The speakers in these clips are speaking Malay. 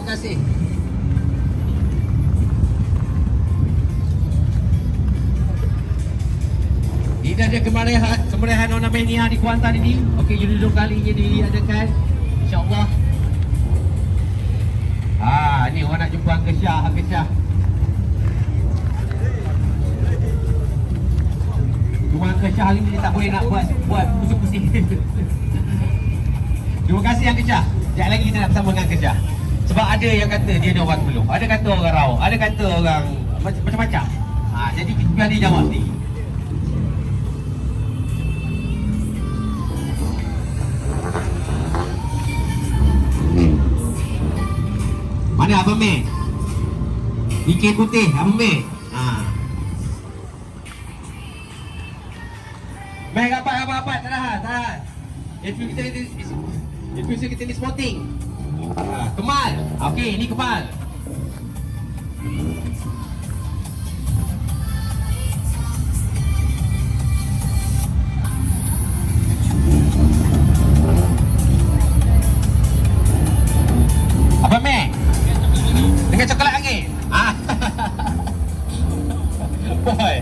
Terima kasih. Ini ada kemeriahan ornamenia di Kuantan ini. Okey, judul kalinya diadakan. InsyaAllah. Ni orang nak jumpa Uncle Syah. Cuma Uncle Syah hari ni dia tak boleh nak buat pusing-pusing. Terima kasih Uncle Syah. Sekejap lagi kita nak bersama dengan Uncle Syah. Sebab ada yang kata dia ni orang Temelloh, ada kata orang Rau, ada kata orang macam-macam. Jadi biar dia jawab ni. Mana Abang Mek? Ni kain putih, Abang Mek. Mek, rapat, tahan. Infusor kita ni sporting. Kemal. Okey, ni Kemal. Abang Mek. Dengan coklat angin. Boy.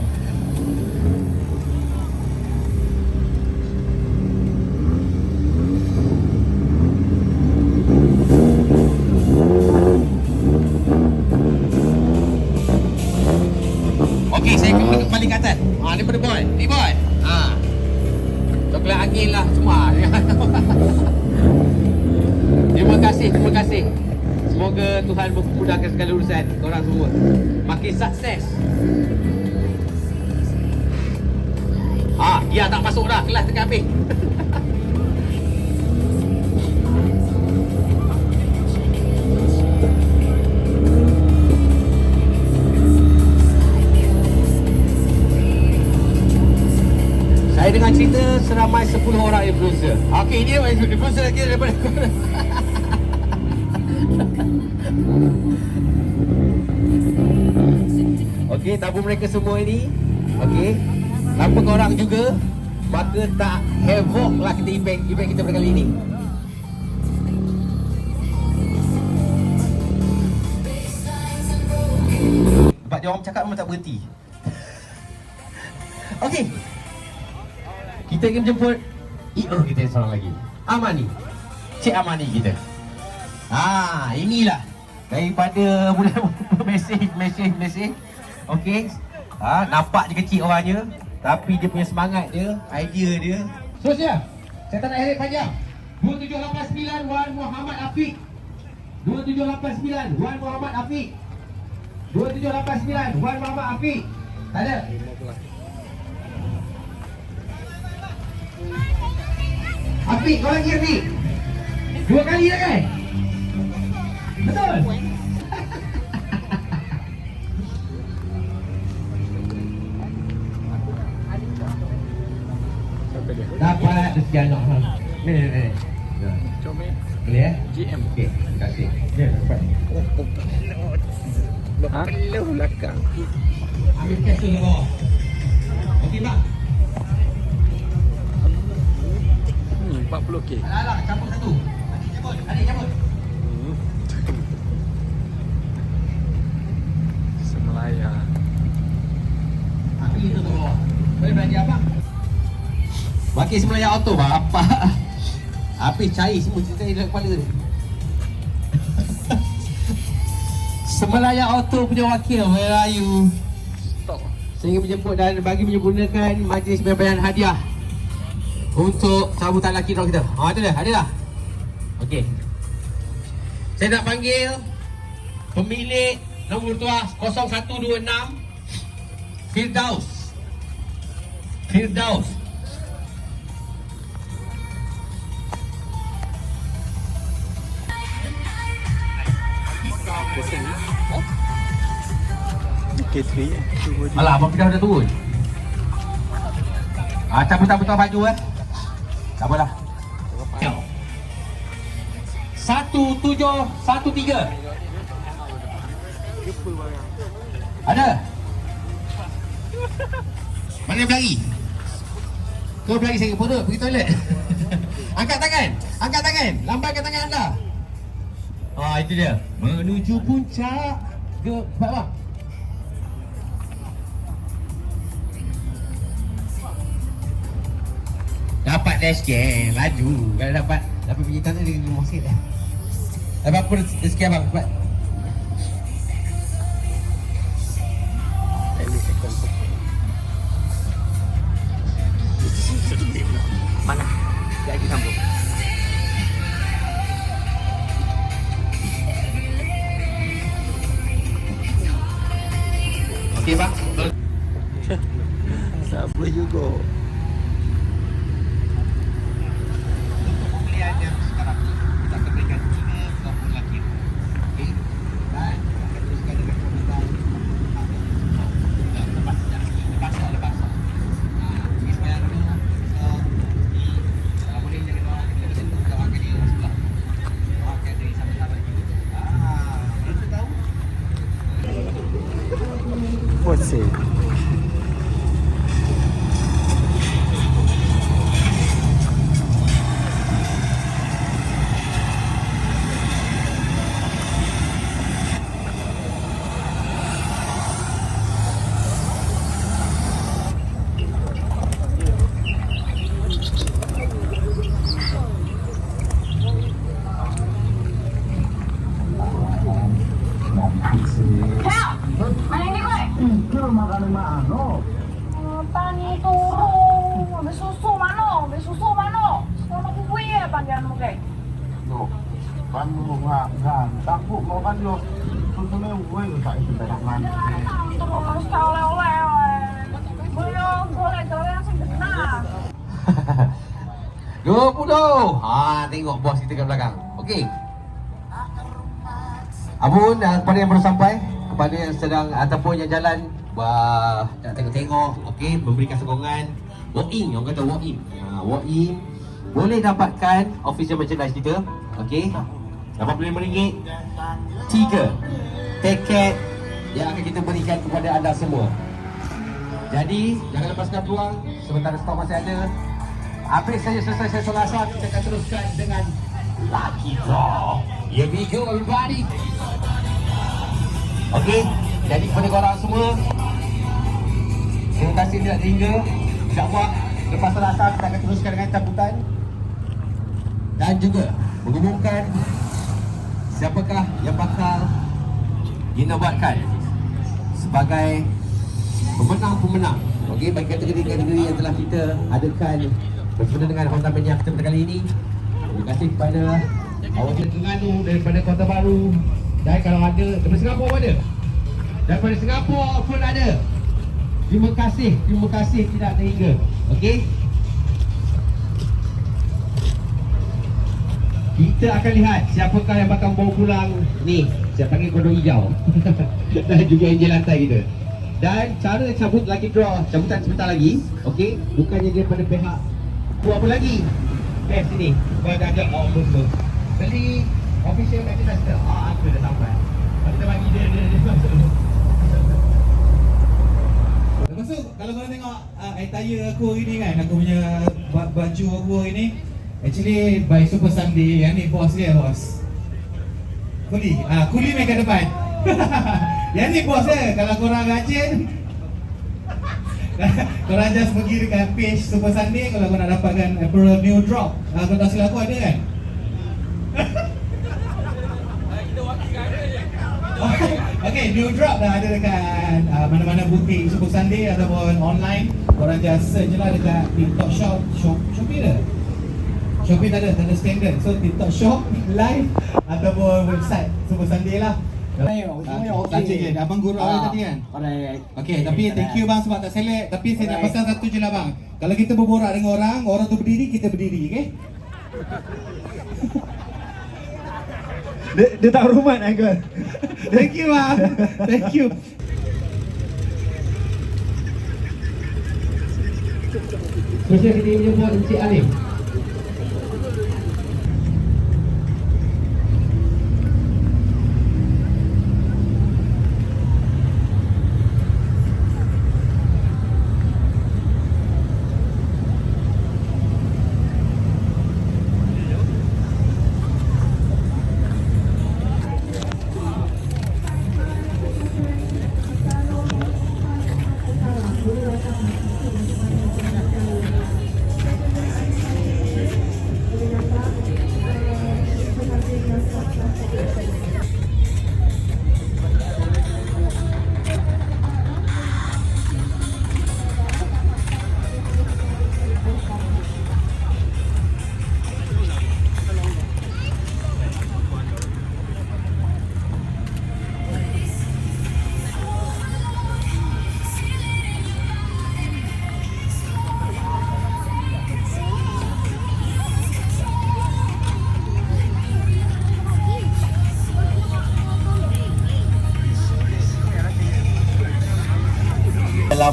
Okey, saya kembali ke atas. Daripada boy. Ni boy. Coklat angin lah semua. Terima kasih. Semoga Tuhan memudahkan segala urusan korang semua. Makin sukses. Dia tak masuk dah, kelas tengah habis. Saya dengar cerita seramai 10 orang influencer. Okey, ini influencer lagi daripada korang. Okey, tabung mereka semua ini. Okey, tanpa korang juga, maka tak havoc lah kita event kita pada kali ini. Sebab dia orang bercakap memang tak berhenti. Okey, kita ingin menjemput EO kita seorang lagi, Amani. Cik Amani kita. Inilah daripada mesej. Okey. Nampak je kecil orangnya, tapi dia punya semangat dia, idea dia. Seterusnya, saya tak nak heret panjang. 2789 Wan Muhammad Afiq. 2789 Wan Muhammad Afiq. 2789 Wan Muhammad Afiq. Tak ada. Afiq, kau lagi Afiq. 2 kali dah kan? Betul? Dapat rezeki anak. Ni. Comel. Boleh GM. Okey, terima kasih. Ya, dapat. Berpeluh belakang. Ambil cash tu bawah. Okey, Mak. 40k. Alah, campur satu. Adik cabut. Semelaya. Ambil itu tu bawah. Boleh belanja apa? Bagi Semelaya Auto apa? Habis cair semua cerita dalam kepala tu. Semelaya Auto punya wakil Melayu. Stop. Saya ingin menjemput dan bagi menyempurnakan majlis pemberian hadiah untuk sambutan lelaki kita. Itu dah, ada dah. Okey. Saya nak panggil pemilik nombor tuas 0126 Firdaus. K3. Alah, abang Firdaus dah turun. Cabut baju tak apalah. 1713. Ada? Mana yang berlari? Kau berlari saya pergi toilet. Angkat tangan. Lambatkan tangan anda. Itu dia. Menuju puncak. Ke bawah. Dapat dashcam. Laju. Kalau dapat penyitaan dia dengan rumah sikit. Dapat apa dashcam bang? Dapat. Mana? Lagi sambung. Okey bang. Sabar juga. Pembelian yang sekarang ni kita akan berikan 30 lagi. Okey. Dan akan teruskan dengan permintaan. Lepas. Ini sebenarnya dulu. Kalau boleh jangan doakan dia dulu. Doakan dia sebelah. Doakan dia sama-sama lagi. Belum tahu. Você. Tani turun, ambil susu mana? Ambil susu mana? Sekolah kuih ya panjang mu kek. Loh, kan lu nggak takut mau kan lo susunya gue tak itu banyak mana. Terus oleh-oleh. Belum boleh yang sebenar. 20. Tengok bos kita kat belakang. Okey. Abun kepada yang baru sampai, kepada yang sedang ataupun yang jalan nak tengok-tengok, okey, memberikan sokongan. Walk in, orang kata walk in. Walk in. Boleh dapatkan official merchandise kita. Okey. RM85. 3 tiket yang akan kita berikan kepada anda semua. Jadi, jangan lepaskan peluang. Sementara stok masih ada. Habis saja selesai sesi asal, kita akan teruskan dengan Lucky Draw. Here we go everybody. Okey, jadi kepada korang semua, terima kasih tidak terhingga. InsyaAllah lepas asal kita akan teruskan dengan cabutan dan juga mengumumkan siapakah yang bakal dinobatkan sebagai pemenang-pemenang. Okey, bagi kategori-kategori yang telah kita adakan bersama dengan Honda Mania kita pada kali ini. Terima kasih kepada awak Terengganu daripada Kota Baru. Dan kalau ada daripada Singapura pun ada. Daripada Singapura pun ada. Terima kasih tidak terhingga. Okey. Kita akan lihat siapakah yang bakal bawa pulang ni. Saya panggil kodok hijau. Dan juga enjin lantai kita. Dan cara cabut lagi draw, cabutan sebentar lagi. Okey, bukannya daripada pihak buat apa lagi? Sini. Kau dah ada betul. Beli official merchandise kita. Aku dah sampai. Kita bagi dia masuk. Lepas tu kalau korang tengok attire aku hari ni kan, aku punya baju aku hari ni actually by Super Sunday. Yang ni bos dia bos Kuli main kat depan. Yang ni bos dia. Kalau korang rajin korang just pergi dekat page Super Sunday. Kalau korang nak dapatkan April new drop, kau tak silap aku ada kan. Okay, new drop dah ada dekat mana-mana butik Super Sunday ataupun online. Korang just search je lah dekat TikTok Shop. Shopee dah? Shopee tak ada standard. So TikTok Shop, live ataupun website Super Sunday lah. Saja je, abang guru awal tadi kan? Alright. Okay, tapi thank you bang sebab tak select. Tapi saya nak pesan satu je lah bang. Kalau kita berborak dengan orang tu berdiri, kita berdiri, okay? Dia tak hormat aku. Thank you bang. Thank you. Special kita punya buat Encik Alim.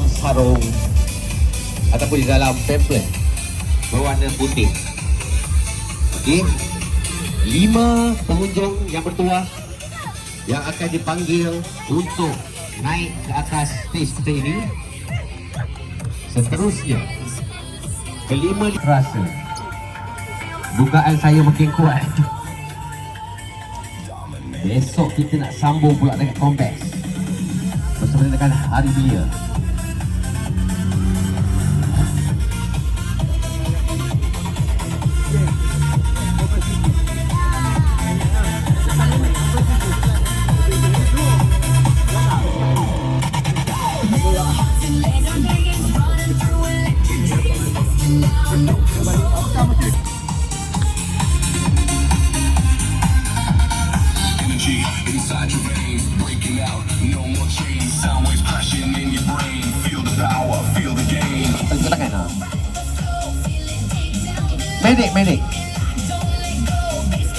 dalam sarung ataupun di dalam pamphlet berwarna putih. Okey. 5 pengunjung yang bertuah yang akan dipanggil untuk naik ke atas stage kita ini. Seterusnya, kelima terasa. Dugaan saya makin kuat. Besok kita nak sambung pula dengan combat bersama dengan Hari Belia. Energy inside your veins, breaking out. No more chains, sound waves crashing in your brain. Feel the power, feel the gain. Medik.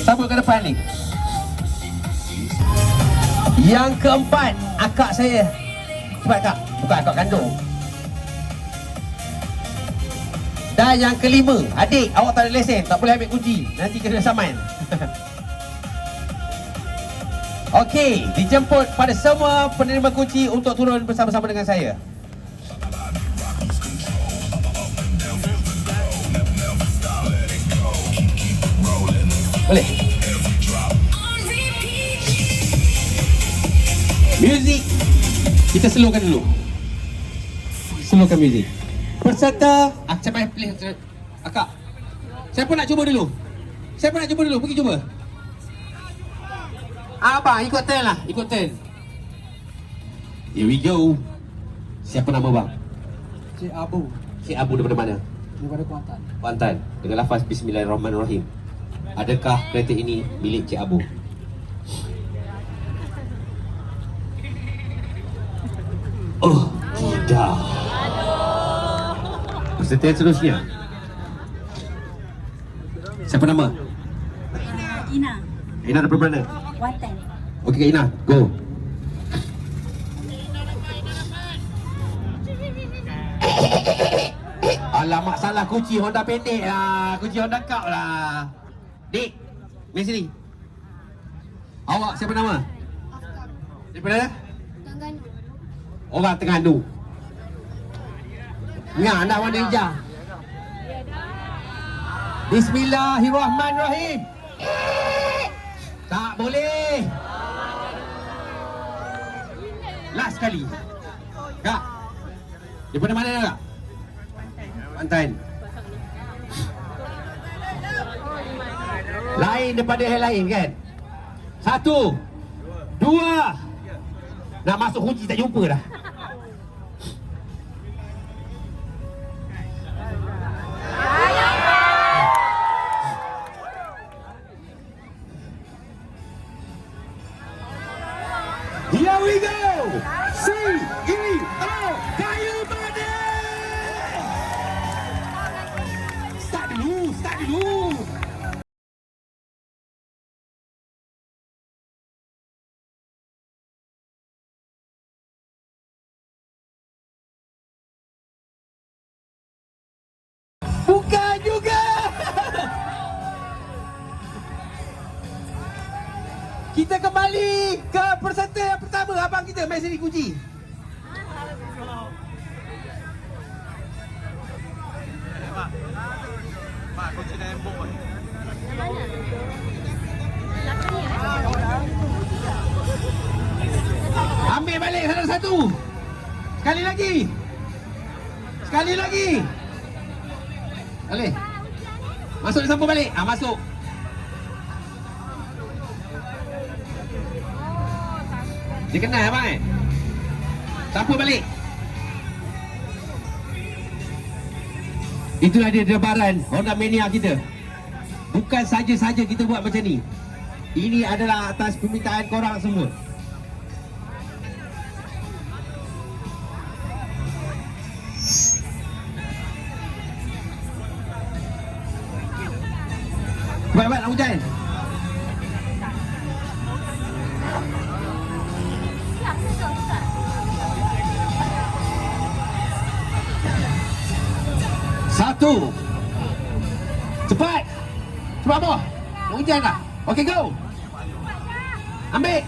Siapa ke depan ni? Yang keempat, akak saya. Cepat kak, bukan akak kandung. Dan yang kelima, adik, awak tak ada lesen, tak boleh ambil kunci. Nanti kena saman. Okey, dijemput pada semua penerima kunci untuk turun bersama-sama dengan saya. Boleh. Muzik. Kita slowkan dulu. Slowkan muzik. Peserta, siapa yang pilih? Akak. Siapa nak cuba dulu? Pergi cuba. Abang ikut turn lah, ikut turn. Here we go. Siapa nama bang? Cik Abu Cik Abu daripada mana? daripada Kuantan. Kuantan. Dengan lafaz Bismillahirrahmanirrahim. Adakah kereta ini milik Cik Abu? Oh, tidak. Peserta yang seterusnya. Siapa nama? Ina, Ina daripada mana? Kuantan. Okey, Ina, go. Alamak, salah kunci Honda pendek lah. Kunci Honda Cup lah. Dik, mari sini. Awak siapa nama? Daripada mana? Orang Terengganu. Ingat anda warna hijau. Bismillahirrahmanirrahim. Tak boleh. Last sekali. Kak. Daripada mana kak? Kuantan. Lain daripada yang lain kan? 1 2. Nak masuk kunci tak jumpa dah. Here we go. CEO Kayu Manis. Start dulu. Bukan juga. Kita kembali ke peserta yang pertama. Abang kita, mari sini kunci. Ambil balik satu-satu. Sekali lagi. Boleh. Masuk dia sampul balik. Masuk. Dia kenal abang Sampul balik. Itulah dia debaran Honda Mania kita. Bukan saja-saja kita buat macam ni. Ini adalah atas permintaan korang semua. Cepat-cepat nak hujan. Satu. Cepat. Cepat apa? Nak hujan tak? Okay, go. Ambil.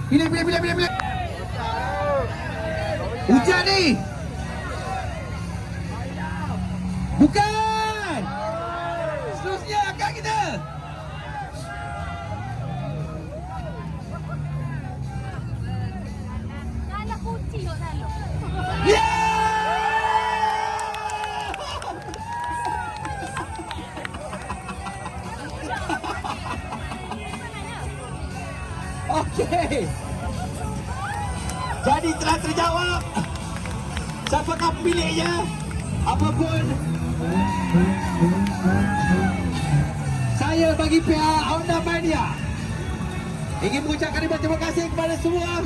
Pilih. Hujan ni. Bukan. Seterusnya akak kita. Ada kucing kat dalam. Yeah! Okey. Jadi telah terjawab. Siapakah pemiliknya? Apapun, saya bagi pihak Honda Mania ingin mengucapkan terima kasih kepada semua.